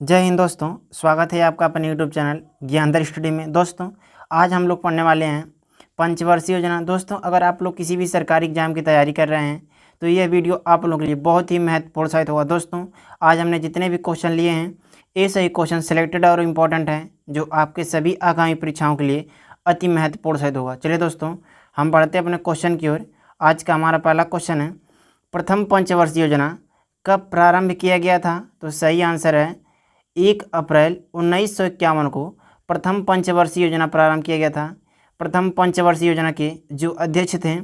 जय हिंद दोस्तों, स्वागत है आपका अपने यूट्यूब चैनल ज्ञानदर स्टडी में। दोस्तों आज हम लोग पढ़ने वाले हैं पंचवर्षीय योजना। दोस्तों अगर आप लोग किसी भी सरकारी एग्जाम की तैयारी कर रहे हैं तो यह वीडियो आप लोगों के लिए बहुत ही महत्वपूर्ण साबित होगा। दोस्तों आज हमने जितने भी क्वेश्चन लिए हैं ये सही क्वेश्चन सिलेक्टेड और इम्पोर्टेंट हैं जो आपके सभी आगामी परीक्षाओं के लिए अति महत्वपूर्ण साबित होगा। चलिए दोस्तों हम बढ़ते हैं अपने क्वेश्चन की ओर। आज का हमारा पहला क्वेश्चन है, प्रथम पंचवर्षीय योजना कब प्रारंभ किया गया था? तो सही आंसर है 1 अप्रैल 1951 को प्रथम पंचवर्षीय योजना प्रारंभ किया गया था। प्रथम पंचवर्षीय योजना के जो अध्यक्ष थे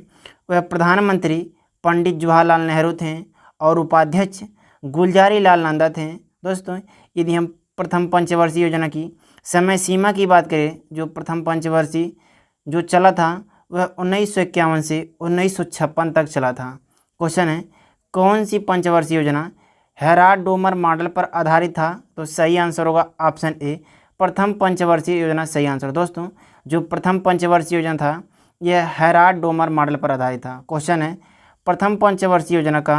वह प्रधानमंत्री पंडित जवाहरलाल नेहरू थे और उपाध्यक्ष गुलजारी लाल नंदा थे। दोस्तों यदि हम प्रथम पंचवर्षीय योजना की समय सीमा की बात करें, जो प्रथम पंचवर्षीय जो चला था वह 1951 से 1956 तक चला था। क्वेश्चन है, कौन सी पंचवर्षीय योजना हेराल्ड डोमर मॉडल पर आधारित था? तो सही आंसर होगा ऑप्शन ए, प्रथम पंचवर्षीय योजना सही आंसर। दोस्तों जो प्रथम पंचवर्षीय योजना था यह हेराल्ड डोमर मॉडल पर आधारित था। क्वेश्चन है, प्रथम पंचवर्षीय योजना का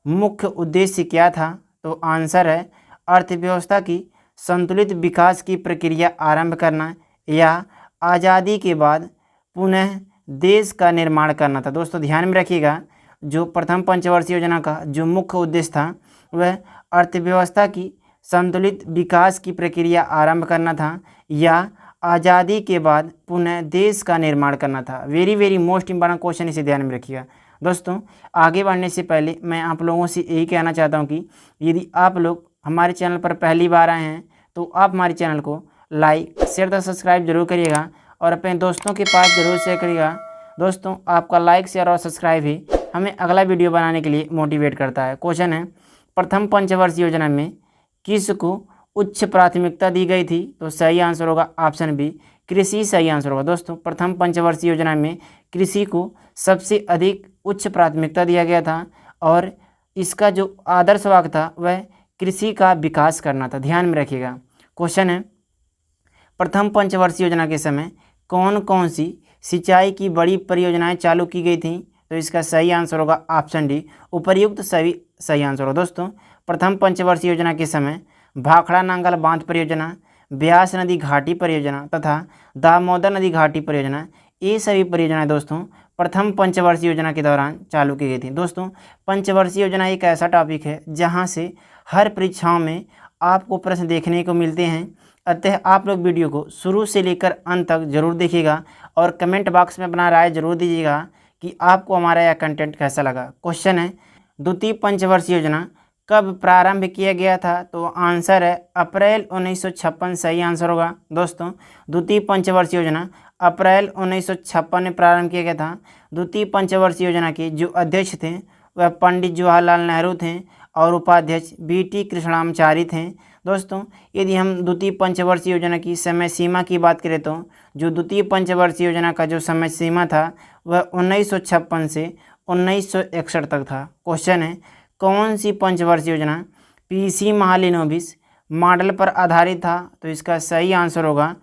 मुख्य उद्देश्य क्या था? तो आंसर है अर्थव्यवस्था की संतुलित विकास की प्रक्रिया आरंभ करना या आज़ादी के बाद पुनः देश का निर्माण करना था। दोस्तों ध्यान में रखिएगा, जो प्रथम पंचवर्षीय योजना का जो मुख्य उद्देश्य था वह अर्थव्यवस्था की संतुलित विकास की प्रक्रिया आरंभ करना था या आज़ादी के बाद पुनः देश का निर्माण करना था। वेरी मोस्ट इंपॉर्टेंट क्वेश्चन, इसे ध्यान में रखिएगा। दोस्तों आगे बढ़ने से पहले मैं आप लोगों से यही कहना चाहता हूं कि यदि आप लोग हमारे चैनल पर पहली बार आए हैं तो आप हमारे चैनल को लाइक शेयर तथा सब्सक्राइब जरूर करिएगा और अपने दोस्तों के पास जरूर शेयर करिएगा। दोस्तों आपका लाइक शेयर और सब्सक्राइब ही हमें अगला वीडियो बनाने के लिए मोटिवेट करता है। क्वेश्चन है, प्रथम पंचवर्षीय योजना में किस को उच्च प्राथमिकता दी गई थी? तो सही आंसर होगा ऑप्शन बी, कृषि सही आंसर होगा। दोस्तों प्रथम पंचवर्षीय योजना में कृषि को सबसे अधिक उच्च प्राथमिकता दिया गया था और इसका जो आदर्श वाक्य था वह कृषि का विकास करना था। ध्यान में रखिएगा। क्वेश्चन है, प्रथम पंचवर्षीय योजना के समय कौन कौन सी सिंचाई की बड़ी परियोजनाएं चालू की गई थी? तो इसका सही आंसर होगा ऑप्शन डी, उपर्युक्त सभी सही आंसर होगा। दोस्तों प्रथम पंचवर्षीय योजना के समय भाखड़ा नांगल बांध परियोजना, ब्यास नदी घाटी परियोजना तथा दामोदर नदी घाटी परियोजना, ये सभी परियोजनाएं दोस्तों प्रथम पंचवर्षीय योजना के दौरान चालू की गई थी। दोस्तों पंचवर्षीय योजना एक ऐसा टॉपिक है जहां से हर परीक्षाओं में आपको प्रश्न देखने को मिलते हैं, अतः आप लोग वीडियो को शुरू से लेकर अंत तक जरूर देखिएगा और कमेंट बॉक्स में अपना राय जरूर दीजिएगा कि आपको हमारा यह कंटेंट कैसा लगा। क्वेश्चन है, द्वितीय पंचवर्षीय योजना कब प्रारंभ किया गया था? तो आंसर है अप्रैल 1956 सही आंसर होगा। दोस्तों द्वितीय पंचवर्षीय योजना अप्रैल 1956 में प्रारंभ किया गया था। द्वितीय पंचवर्षीय योजना के जो अध्यक्ष थे वह पंडित जवाहरलाल नेहरू थे और उपाध्यक्ष BT कृष्णाचारी थे। दोस्तों यदि हम द्वितीय पंचवर्षीय योजना की समय सीमा की बात करें तो जो द्वितीय पंचवर्षीय योजना का जो समय सीमा था वह 1956 से 1961 तक था। क्वेश्चन है, कौन सी पंचवर्षीय योजना PC महालिनोबिस मॉडल पर आधारित था? तो इसका सही आंसर होगा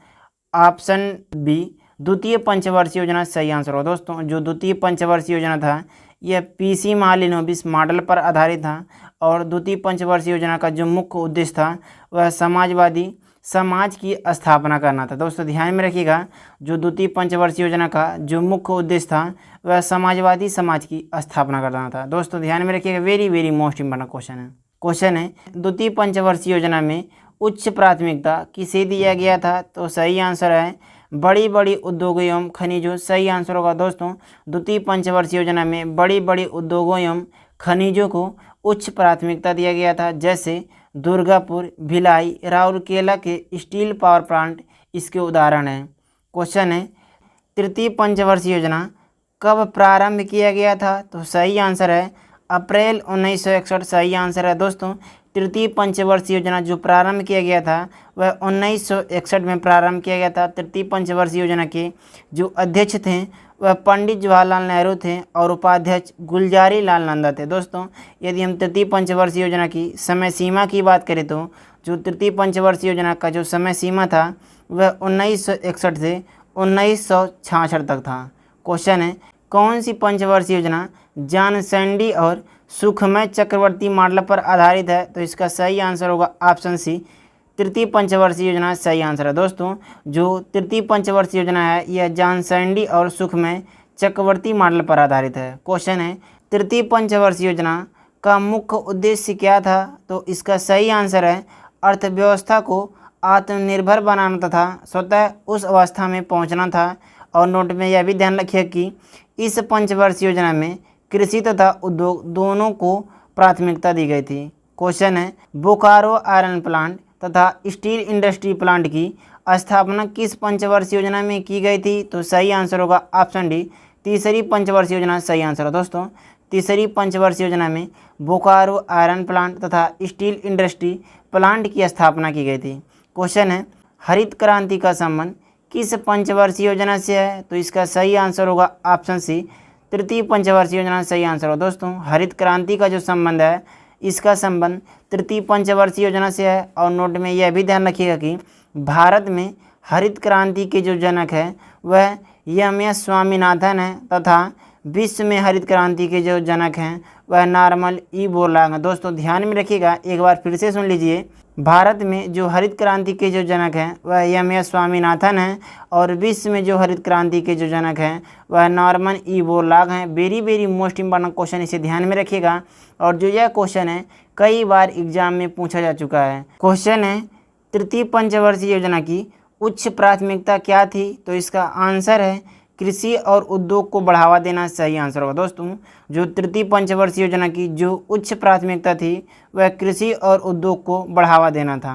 ऑप्शन बी, द्वितीय पंचवर्षीय योजना सही आंसर होगा। दोस्तों जो द्वितीय पंचवर्षीय योजना था यह PC महालिनोबिस मॉडल पर आधारित था और द्वितीय पंचवर्षीय योजना का जो मुख्य उद्देश्य था वह समाजवादी समाज की स्थापना करना था। दोस्तों ध्यान में रखिएगा, जो द्वितीय पंचवर्षीय योजना का जो मुख्य उद्देश्य था वह समाजवादी समाज की स्थापना करना था। दोस्तों ध्यान में रखिएगा, वेरी मोस्ट इंपॉर्टेंट क्वेश्चन है, द्वितीय पंचवर्षीय योजना में उच्च प्राथमिकता किसे दिया गया था? तो सही आंसर है बड़ी उद्योगों एवं खनिजों सही आंसर होगा। दोस्तों द्वितीय पंचवर्षीय योजना में बड़ी उद्योगों एवं खनिजों को उच्च प्राथमिकता दिया गया था, जैसे दुर्गापुर, भिलाई, राउरकेला के स्टील पावर प्लांट इसके उदाहरण हैं। क्वेश्चन है, तृतीय पंचवर्षीय योजना कब प्रारंभ किया गया था? तो सही आंसर है अप्रैल 1961 सही आंसर है। दोस्तों तृतीय पंचवर्षीय योजना जो प्रारंभ किया गया था वह 1961 में प्रारंभ किया गया था। तृतीय पंचवर्षीय योजना के जो अध्यक्ष थे वह पंडित जवाहरलाल नेहरू थे और उपाध्यक्ष गुलजारी लाल नंदा थे। दोस्तों यदि हम तृतीय पंचवर्षीय योजना की समय सीमा की बात करें तो जो तृतीय पंचवर्षीय योजना का जो समय सीमा था वह 1961 से 1966 तक था। क्वेश्चन है, कौन सी पंचवर्षीय योजना जॉन सैंडी और सुखमय चक्रवर्ती मॉडल पर आधारित है? तो इसका सही आंसर होगा ऑप्शन सी, तृतीय पंचवर्षीय योजना सही आंसर है। दोस्तों जो तृतीय पंचवर्षीय योजना है यह जॉन सैंडी और सुखमय चक्रवर्ती मॉडल पर आधारित है। क्वेश्चन है तृतीय पंचवर्षीय योजना का मुख्य उद्देश्य क्या था? तो इसका सही आंसर है अर्थव्यवस्था को आत्मनिर्भर बनाना तथा स्वतः उस अवस्था में पहुंचना था। और नोट में यह भी ध्यान रखिए कि इस पंचवर्षीय योजना में कृषि तथा उद्योग दोनों को प्राथमिकता दी गई थी। क्वेश्चन है बोकारो आयरन प्लांट तथा स्टील इंडस्ट्री प्लांट की स्थापना किस पंचवर्षीय योजना में की गई थी? तो सही आंसर होगा ऑप्शन डी, तीसरी पंचवर्षीय योजना सही आंसर है। दोस्तों तीसरी पंचवर्षीय योजना में बोकारो आयरन प्लांट तथा स्टील इंडस्ट्री प्लांट की स्थापना की गई थी। क्वेश्चन है हरित क्रांति का संबंध किस पंचवर्षीय योजना से है? तो इसका सही आंसर होगा ऑप्शन सी, तृतीय पंचवर्षीय योजना सही आंसर हो। दोस्तों हरित क्रांति का जो संबंध है इसका संबंध तृतीय पंचवर्षीय योजना से है। और नोट में यह भी ध्यान रखिएगा कि भारत में हरित क्रांति के जो जनक है वह एम.एस. स्वामीनाथन है तथा विश्व में हरित क्रांति के जो जनक हैं वह नॉर्मन ई. बोरलॉग हैं। दोस्तों ध्यान में रखिएगा, एक बार फिर से सुन लीजिए, भारत में जो हरित क्रांति के जो जनक हैं वह एम.एस. स्वामीनाथन हैं और विश्व में जो हरित क्रांति के जो जनक हैं वह नॉर्मन ई. बोरलॉग हैं। वेरी मोस्ट इंपॉर्टेंट क्वेश्चन, इसे ध्यान में रखिएगा। और जो यह क्वेश्चन है कई बार एग्जाम में पूछा जा चुका है। क्वेश्चन है तृतीय पंचवर्षीय योजना की उच्च प्राथमिकता क्या थी? तो इसका आंसर है कृषि और उद्योग को बढ़ावा देना सही आंसर होगा। दोस्तों जो तृतीय पंचवर्षीय योजना की जो उच्च प्राथमिकता थी वह कृषि और उद्योग को बढ़ावा देना था।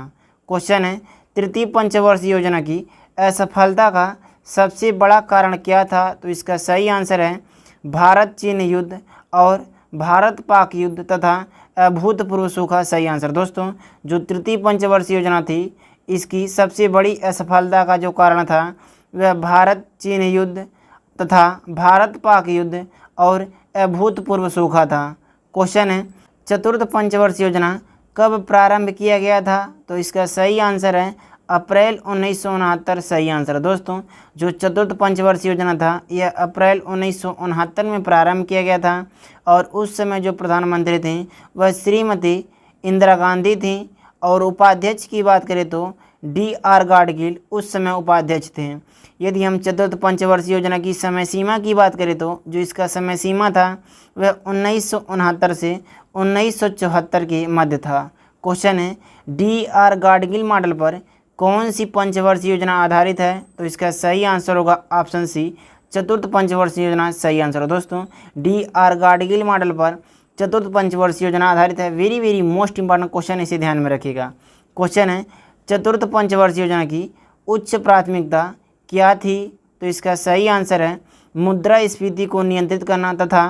क्वेश्चन है तृतीय पंचवर्षीय योजना की असफलता का सबसे बड़ा कारण क्या था? तो इसका सही आंसर है भारत चीन युद्ध और भारत पाक युद्ध तथा अभूतपूर्व सूखा सही आंसर। दोस्तों जो तृतीय पंचवर्षीय योजना थी इसकी सबसे बड़ी असफलता का जो कारण था वह भारत चीन युद्ध तथा भारत पाक युद्ध और अभूतपूर्व सूखा था। क्वेश्चन है चतुर्थ पंचवर्षीय योजना कब प्रारंभ किया गया था? तो इसका सही आंसर है अप्रैल 1969 सही आंसर है। दोस्तों जो चतुर्थ पंचवर्षीय योजना था यह अप्रैल 1969 में प्रारंभ किया गया था और उस समय जो प्रधानमंत्री थी वह श्रीमती इंदिरा गांधी थी और उपाध्यक्ष की बात करें तो D.R. गाडगिल उस समय उपाध्यक्ष थे। यदि हम चतुर्थ पंचवर्षीय योजना की समय सीमा की बात करें तो जो इसका समय सीमा था वह 1969 से 1974 के मध्य था। क्वेश्चन है D.R. गाडगिल मॉडल पर कौन सी पंचवर्षीय योजना आधारित है? तो इसका सही आंसर होगा ऑप्शन सी, चतुर्थ पंचवर्षीय योजना सही आंसर है। दोस्तों D.R. गाडगिल मॉडल पर चतुर्थ पंचवर्षीय योजना आधारित है। वेरी मोस्ट इंपॉर्टेंट क्वेश्चन, इसे ध्यान में रखिएगा। क्वेश्चन है चतुर्थ पंचवर्षीय योजना की उच्च प्राथमिकता क्या थी? तो इसका सही आंसर है मुद्रास्फीति को नियंत्रित करना तथा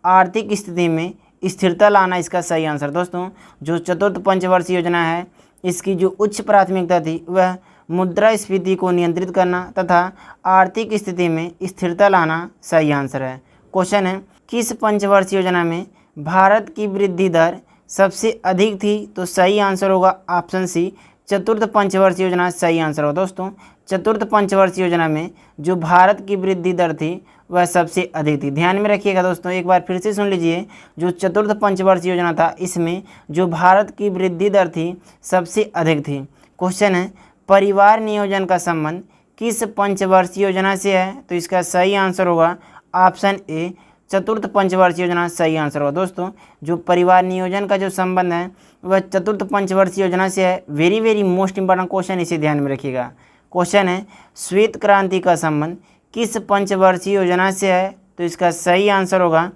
आर्थिक स्थिति में स्थिरता लाना इसका सही आंसर। दोस्तों जो चतुर्थ पंचवर्षीय योजना है इसकी जो उच्च प्राथमिकता थी वह मुद्रास्फीति को नियंत्रित करना तथा आर्थिक स्थिति में स्थिरता लाना सही आंसर है। क्वेश्चन है किस पंचवर्षीय योजना में भारत की वृद्धि दर सबसे अधिक थी? तो सही आंसर होगा ऑप्शन सी, चतुर्थ पंचवर्षीय योजना सही आंसर हो। दोस्तों चतुर्थ पंचवर्षीय योजना में जो भारत की वृद्धि दर थी वह सबसे अधिक थी। ध्यान में रखिएगा दोस्तों, एक बार फिर से सुन लीजिए, जो चतुर्थ पंचवर्षीय योजना था इसमें जो भारत की वृद्धि दर थी सबसे अधिक थी। क्वेश्चन है परिवार नियोजन का संबंध किस पंचवर्षीय योजना से है? तो इसका सही आंसर होगा ऑप्शन ए, चतुर्थ पंचवर्षीय योजना सही आंसर होगा। दोस्तों जो परिवार नियोजन का जो संबंध है वह चतुर्थ पंचवर्षीय योजना से है। वेरी मोस्ट इंपॉर्टेंट क्वेश्चन, इसे ध्यान में रखिएगा। क्वेश्चन है श्वेत क्रांति का संबंध किस पंचवर्षीय योजना से है? तो इसका सही आंसर होगा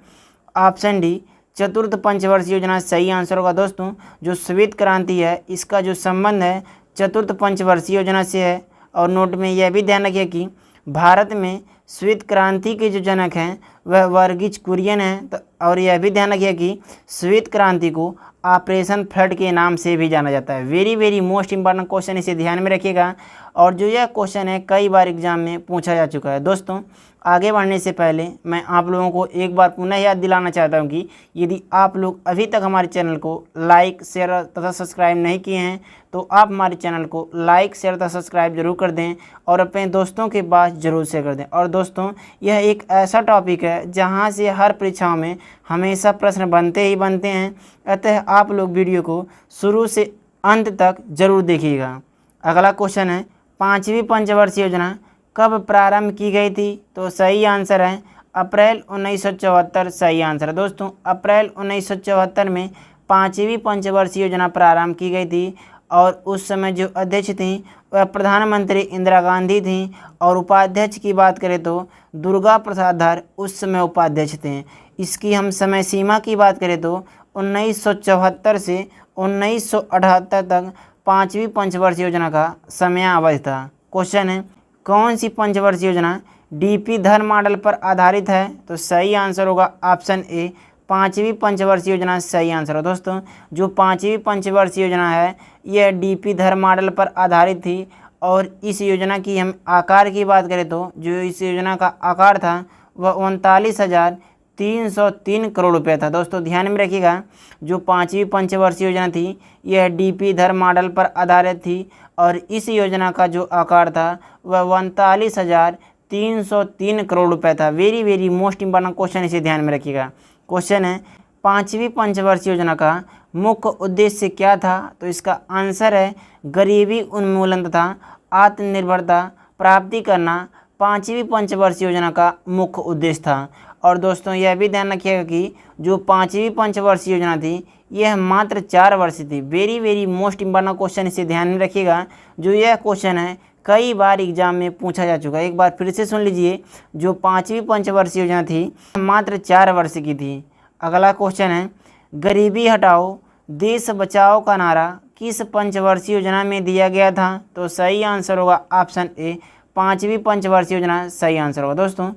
ऑप्शन डी, चतुर्थ पंचवर्षीय योजना सही आंसर होगा। दोस्तों जो श्वेत क्रांति है इसका जो संबंध है चतुर्थ पंचवर्षीय योजना से है। और नोट में यह भी ध्यान रखिए कि भारत में श्वेत क्रांति के जो जनक हैं वह वर्गीज कुरियन हैं। और यह भी ध्यान रखिए कि श्वेत क्रांति को ऑपरेशन फ्लड के नाम से भी जाना जाता है। वेरी मोस्ट इंपॉर्टेंट क्वेश्चन, इसे ध्यान में रखिएगा। और जो यह क्वेश्चन है कई बार एग्जाम में पूछा जा चुका है। दोस्तों आगे बढ़ने से पहले मैं आप लोगों को एक बार पुनः याद दिलाना चाहता हूं कि यदि आप लोग अभी तक हमारे चैनल को लाइक, शेयर तथा सब्सक्राइब नहीं किए हैं तो आप हमारे चैनल को लाइक, शेयर तथा सब्सक्राइब जरूर कर दें और अपने दोस्तों के पास जरूर शेयर कर दें। और दोस्तों यह एक ऐसा टॉपिक है जहां से हर परीक्षाओं में हमेशा प्रश्न बनते ही बनते हैं, अतः आप लोग वीडियो को शुरू से अंत तक जरूर देखिएगा। अगला क्वेश्चन है, 5वीं पंचवर्षीय योजना कब प्रारंभ की गई थी? तो सही आंसर है अप्रैल 1974। सही आंसर है दोस्तों, अप्रैल 1974 में 5वीं पंचवर्षीय योजना प्रारंभ की गई थी और उस समय जो अध्यक्ष थी वह प्रधानमंत्री इंदिरा गांधी थी और उपाध्यक्ष की बात करें तो दुर्गा प्रसाद धर उस समय उपाध्यक्ष थे। इसकी हम समय सीमा की बात करें तो 1974 से 1978 तक 5वीं पंचवर्षीय योजना का समयावधि था। क्वेश्चन है, कौन सी पंचवर्षीय योजना डीपी धर मॉडल पर आधारित है? तो सही आंसर होगा ऑप्शन ए, 5वीं पंचवर्षीय योजना सही आंसर है दोस्तों। जो 5वीं पंचवर्षीय योजना है यह डीपी धर मॉडल पर आधारित थी और इस योजना की हम आकार की बात करें तो जो इस योजना का आकार था वह 39,303 करोड़ रुपये था। दोस्तों ध्यान में रखिएगा, जो 5वीं पंचवर्षीय योजना थी यह डीपी धर मॉडल पर आधारित थी और इस योजना का जो आकार था वह 39,303 करोड़ रुपये था। वेरी मोस्ट इंपॉर्टेंट क्वेश्चन, इसे ध्यान में रखिएगा। क्वेश्चन है, 5वीं पंचवर्षीय योजना का मुख्य उद्देश्य क्या था? तो इसका आंसर है गरीबी उन्मूलन तथा आत्मनिर्भरता प्राप्ति करना 5वीं पंचवर्षीय योजना का मुख्य उद्देश्य था। और दोस्तों यह भी ध्यान रखिएगा कि जो 5वीं पंचवर्षीय योजना थी यह मात्र 4 वर्ष थी। वेरी मोस्ट इंपॉर्टेंट क्वेश्चन, इसे ध्यान में रखिएगा। जो यह क्वेश्चन है कई बार एग्जाम में पूछा जा चुका है, एक बार फिर से सुन लीजिए। जो 5वीं पंचवर्षीय योजना थी मात्र 4 वर्ष की थी। अगला क्वेश्चन है, गरीबी हटाओ देश बचाओ का नारा किस पंचवर्षीय योजना में दिया गया था? तो सही आंसर होगा ऑप्शन ए, 5वीं पंचवर्षीय योजना सही आंसर होगा दोस्तों।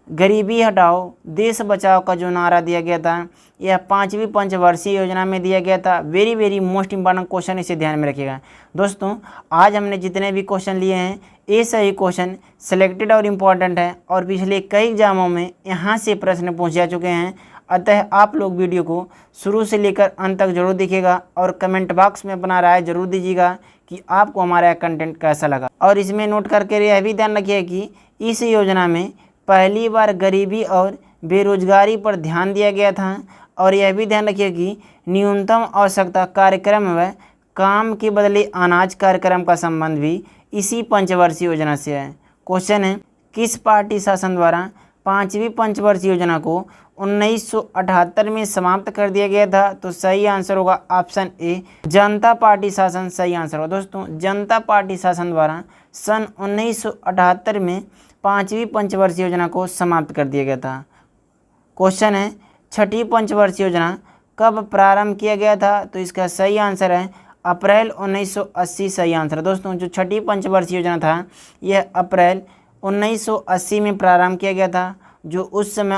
गरीबी हटाओ देश बचाओ का जो नारा दिया गया था यह 5वीं पंचवर्षीय योजना में दिया गया था। वेरी मोस्ट इंपॉर्टेंट क्वेश्चन, इसे ध्यान में रखिएगा दोस्तों। आज हमने जितने भी क्वेश्चन लिए हैं ये सही क्वेश्चन सिलेक्टेड और इम्पॉर्टेंट है और पिछले कई एग्जामों में यहाँ से प्रश्न पूछे जा चुके हैं। अतः आप लोग वीडियो को शुरू से लेकर अंत तक जरूर देखिएगा और कमेंट बॉक्स में अपना राय जरूर दीजिएगा कि आपको हमारा कंटेंट कैसा लगा। और इसमें नोट करके यह भी ध्यान रखिए कि इस योजना में पहली बार गरीबी और बेरोजगारी पर ध्यान दिया गया था और यह भी ध्यान रखिए कि न्यूनतम आवश्यकता कार्यक्रम व काम के बदले अनाज कार्यक्रम का संबंध भी इसी पंचवर्षीय योजना से है। क्वेश्चन है, किस पार्टी शासन द्वारा 5वीं पंचवर्षीय योजना को 1978 में समाप्त कर दिया गया था? तो सही आंसर होगा ऑप्शन ए, जनता पार्टी शासन सही आंसर होगा दोस्तों। जनता पार्टी शासन द्वारा सन 1978 में 5वीं पंचवर्षीय योजना को समाप्त कर दिया गया था। क्वेश्चन है, 6ठी पंचवर्षीय योजना कब प्रारंभ किया गया था? तो इसका सही आंसर है अप्रैल 1980 सही आंसर है दोस्तों। जो 6ठी पंचवर्षीय योजना था यह अप्रैल 1980 में प्रारंभ किया गया था। जो उस समय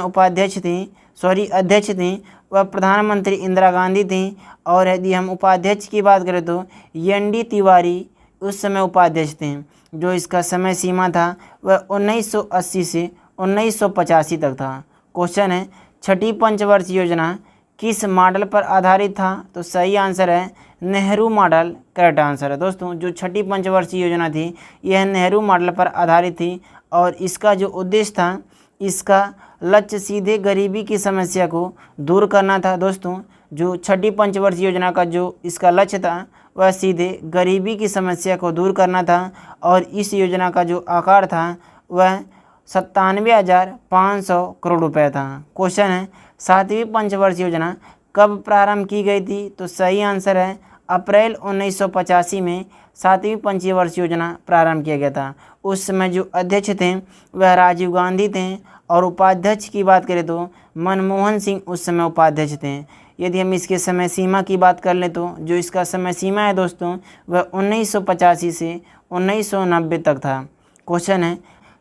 अध्यक्ष थी वह प्रधानमंत्री इंदिरा गांधी थी और यदि हम उपाध्यक्ष की बात करें तो एन.डी. तिवारी उस समय उपाध्यक्ष थे। जो इसका समय सीमा था वह 1980 से 1985 तक था। क्वेश्चन है, 6ठी पंचवर्षीय योजना किस मॉडल पर आधारित था? तो सही आंसर है नेहरू मॉडल करेक्ट आंसर है दोस्तों। जो 6ठी पंचवर्षीय योजना थी यह नेहरू मॉडल पर आधारित थी और इसका जो उद्देश्य था, इसका लक्ष्य सीधे गरीबी की समस्या को दूर करना था दोस्तों। जो 6ठी पंचवर्षीय योजना का जो इसका लक्ष्य था वह सीधे गरीबी की समस्या को दूर करना था और इस योजना का जो आकार था वह 97,500 करोड़ रुपए था। क्वेश्चन है, 7वीं पंचवर्षीय योजना कब प्रारंभ की गई थी? तो सही आंसर है अप्रैल 1985 में 7वीं पंचवर्षीय योजना प्रारंभ किया गया था। उस समय जो अध्यक्ष थे वह राजीव गांधी थे और उपाध्यक्ष की बात करें तो मनमोहन सिंह उस समय उपाध्यक्ष थे। यदि हम इसके समय सीमा की बात कर लें तो जो इसका समय सीमा है दोस्तों वह 1985 से 1990 तक था। क्वेश्चन है,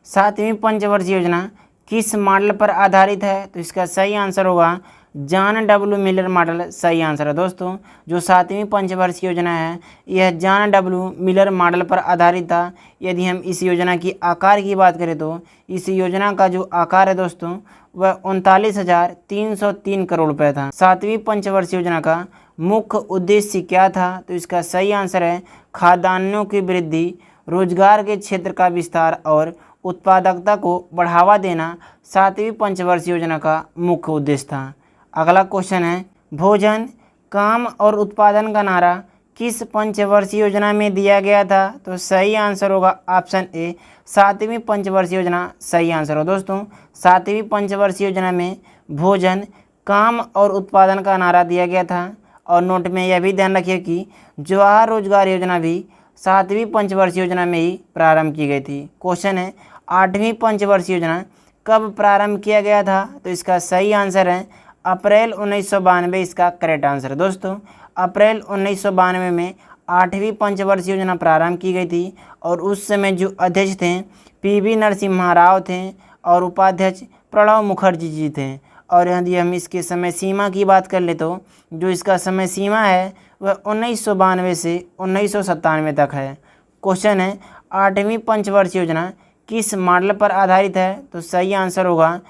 7वीं पंचवर्षीय योजना किस मॉडल पर आधारित है? तो इसका सही आंसर होगा जॉन डब्ल्यू मिलर मॉडल सही आंसर है दोस्तों। जो 7वीं पंचवर्षीय योजना है यह जॉन डब्ल्यू मिलर मॉडल पर आधारित था। यदि हम इस योजना की आकार की बात करें तो इस योजना का जो आकार है दोस्तों वह 39,303 करोड़ रुपए था। 7वीं पंचवर्षीय योजना का मुख्य उद्देश्य क्या था? तो इसका सही आंसर है खाद्यान्नों की वृद्धि, रोजगार के क्षेत्र का विस्तार और उत्पादकता को बढ़ावा देना 7वीं पंचवर्षीय योजना का मुख्य उद्देश्य था। अगला क्वेश्चन है, भोजन, काम और उत्पादन का नारा किस पंचवर्षीय योजना में दिया गया था? तो सही आंसर होगा ऑप्शन ए, 7वीं पंचवर्षीय योजना सही आंसर हो दोस्तों। 7वीं पंचवर्षीय योजना में भोजन, काम और उत्पादन का नारा दिया गया था। और नोट में यह भी ध्यान रखिए कि जवाहर रोजगार योजना भी 7वीं पंचवर्षीय योजना में ही प्रारंभ की गई थी। क्वेश्चन है 8वीं पंचवर्षीय योजना कब प्रारंभ किया गया था? तो इसका सही आंसर है अप्रैल 1992, इसका करेक्ट आंसर है दोस्तों। अप्रैल 1992 में 8वीं पंचवर्षीय योजना प्रारंभ की गई थी और उस समय जो अध्यक्ष थे पीवी नरसिम्हा राव थे और उपाध्यक्ष प्रणब मुखर्जी जी थे। और यदि हम इसके समय सीमा की बात कर ले तो जो इसका समय सीमा है वह 1992 से 1997 तक है। क्वेश्चन है 8वीं पंचवर्षीय योजना किस मॉडल पर आधारित है? तो सही आंसर होगा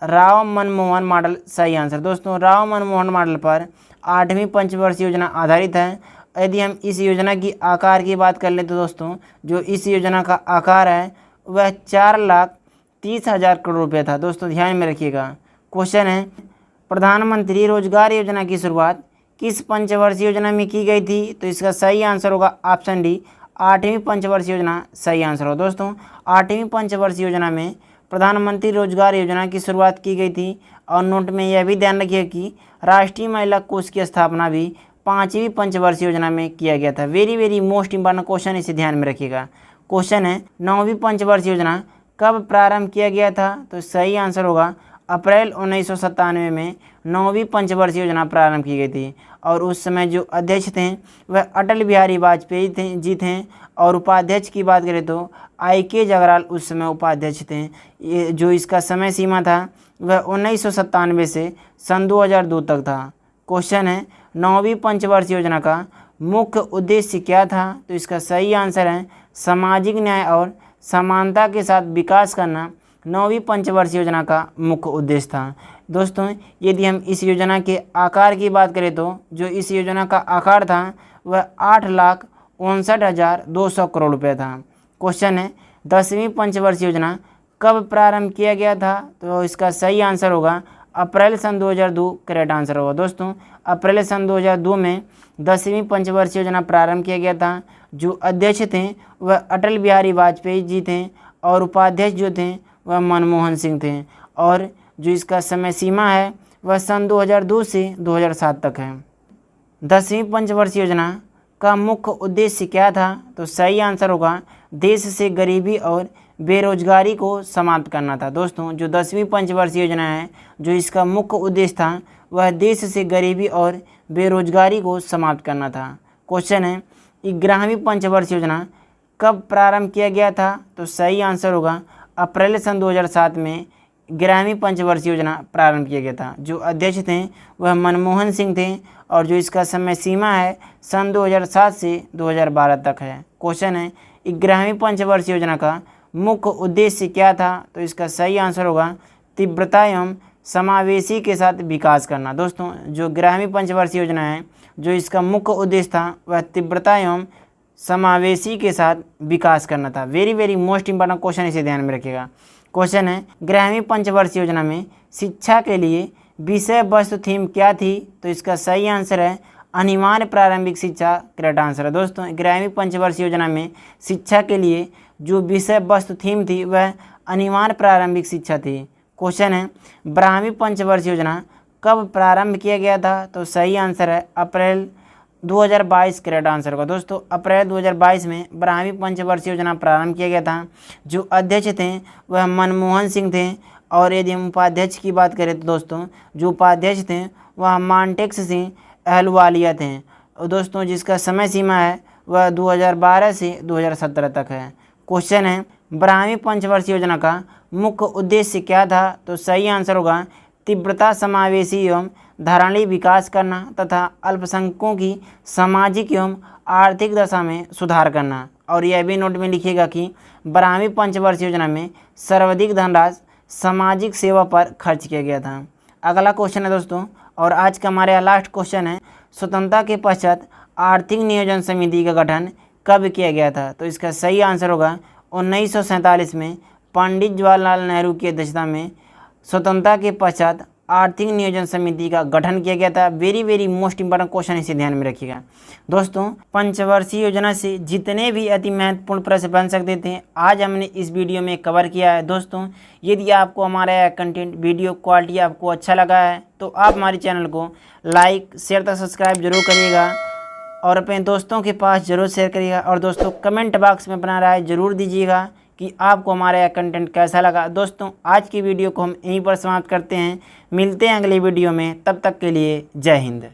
राव मनमोहन मॉडल सही आंसर दोस्तों। राव मनमोहन मॉडल पर 8वीं पंचवर्षीय योजना आधारित है। यदि हम इस योजना की आकार की बात कर लें तो दोस्तों जो इस योजना का आकार है वह 4,30,000 करोड़ रुपये था दोस्तों, ध्यान में रखिएगा। क्वेश्चन है प्रधानमंत्री रोजगार योजना की शुरुआत किस पंचवर्षीय योजना में की गई थी? तो इसका सही आंसर होगा ऑप्शन डी, 8वीं पंचवर्षीय योजना सही आंसर हो दोस्तों। 8वीं पंचवर्षीय योजना में प्रधानमंत्री रोजगार योजना की शुरुआत की गई थी। और नोट में यह भी ध्यान रखिए कि राष्ट्रीय महिला कोष की स्थापना भी 5वीं पंचवर्षीय योजना में किया गया था। वेरी मोस्ट इंपॉर्टेंट क्वेश्चन, इसे ध्यान में रखिएगा। क्वेश्चन है 9वीं पंचवर्षीय योजना कब प्रारंभ किया गया था? तो सही आंसर होगा अप्रैल 1997 में 9वीं पंचवर्षीय योजना प्रारंभ की गई थी। और उस समय जो अध्यक्ष थे वह अटल बिहारी वाजपेयी जी थे और उपाध्यक्ष की बात करें तो IK जगराल उस समय उपाध्यक्ष थे। ये जो इसका समय सीमा था वह 1997 से सन 2002 तक था। क्वेश्चन है 9वीं पंचवर्षीय योजना का मुख्य उद्देश्य क्या था? तो इसका सही आंसर है सामाजिक न्याय और समानता के साथ विकास करना 9वीं पंचवर्षीय योजना का मुख्य उद्देश्य था दोस्तों। यदि हम इस योजना के आकार की बात करें तो जो इस योजना का आकार था वह 8,59,200 करोड़ रुपये था। क्वेश्चन है 10वीं पंचवर्षीय योजना कब प्रारंभ किया गया था? तो इसका सही आंसर होगा अप्रैल सन 2002, करेक्ट आंसर होगा दोस्तों। अप्रैल सन 2002 में 10वीं पंचवर्षीय योजना प्रारंभ किया गया था। जो अध्यक्ष थे वह अटल बिहारी वाजपेयी जी थे और उपाध्यक्ष जो थे वह मनमोहन सिंह थे। और जो इसका समय सीमा है वह सन 2002 से 2007 तक है। 10वीं पंचवर्षीय योजना का मुख्य उद्देश्य क्या था? तो सही आंसर होगा देश से गरीबी और बेरोजगारी को समाप्त करना था दोस्तों। जो 10वीं पंचवर्षीय योजना है जो इसका मुख्य उद्देश्य था वह देश से गरीबी और बेरोजगारी को समाप्त करना था। क्वेश्चन है 11वीं पंचवर्षीय योजना कब प्रारंभ किया गया था? तो सही आंसर होगा अप्रैल सन 2007 में 11वीं पंचवर्षीय योजना प्रारंभ किया गया था। जो अध्यक्ष थे वह मनमोहन सिंह थे और जो इसका समय सीमा है सन 2007 से 2012 तक है। क्वेश्चन है 11वीं पंचवर्षीय योजना का मुख्य उद्देश्य क्या था? तो इसका सही आंसर होगा तीव्रता एवं समावेशी के साथ विकास करना दोस्तों। जो 11वीं पंचवर्षीय योजना है जो इसका मुख्य उद्देश्य था वह तीव्रता एवं समावेशी के साथ विकास करना था। वेरी मोस्ट इंपॉर्टेंट क्वेश्चन, इसे ध्यान में रखिएगा। क्वेश्चन है 11वीं पंचवर्षीय योजना में शिक्षा के लिए विषय वस्तु थीम क्या थी? तो इसका सही आंसर है अनिवार्य प्रारंभिक शिक्षा, करेक्ट आंसर है दोस्तों। 11वीं पंचवर्षीय योजना में शिक्षा के लिए जो विषय वस्तु थीम थी वह अनिवार्य प्रारंभिक शिक्षा थी। क्वेश्चन है 12वीं पंचवर्षीय योजना कब प्रारंभ किया गया था? तो सही आंसर है अप्रैल 2022, करेक्ट आंसर होगा दोस्तों। अप्रैल 2022 में 12वीं पंचवर्षीय योजना प्रारंभ किया गया था। जो अध्यक्ष थे वह मनमोहन सिंह थे और यदि हम उपाध्यक्ष की बात करें तो दोस्तों जो उपाध्यक्ष थे वह मानटेक सिंह अहलुवालिया थे और दोस्तों जिसका समय सीमा है वह 2012 से 2017 तक है। क्वेश्चन है 12वीं पंचवर्षीय योजना का मुख्य उद्देश्य क्या था? तो सही आंसर होगा तीव्रता समावेशी एवं धारणीय विकास करना तथा अल्पसंख्यकों की सामाजिक एवं आर्थिक दशा में सुधार करना। और यह भी नोट में लिखिएगा कि 12वीं पंचवर्षीय योजना में सर्वाधिक धनराशि सामाजिक सेवा पर खर्च किया गया था। अगला क्वेश्चन है दोस्तों और आज का हमारे लास्ट क्वेश्चन है स्वतंत्रता के पश्चात आर्थिक नियोजन समिति का गठन कब किया गया था? तो इसका सही आंसर होगा 1947 में पंडित जवाहरलाल नेहरू की अध्यक्षता में स्वतंत्रता के पश्चात आर्थिक नियोजन समिति का गठन किया गया था। वेरी मोस्ट इंपॉर्टेंट क्वेश्चन, इसे ध्यान में रखिएगा दोस्तों। पंचवर्षीय योजना से जितने भी अति महत्वपूर्ण प्रश्न बन सकते थे आज हमने इस वीडियो में कवर किया है दोस्तों। यदि आपको हमारा कंटेंट वीडियो क्वालिटी आपको अच्छा लगा है तो आप हमारे चैनल को लाइक शेयर तथा सब्सक्राइब जरूर करिएगा और अपने दोस्तों के पास जरूर शेयर करिएगा। और दोस्तों कमेंट बॉक्स में अपना राय जरूर दीजिएगा कि आपको हमारा यह कंटेंट कैसा लगा। दोस्तों आज की वीडियो को हम यहीं पर समाप्त करते हैं, मिलते हैं अगली वीडियो में, तब तक के लिए जय हिंद।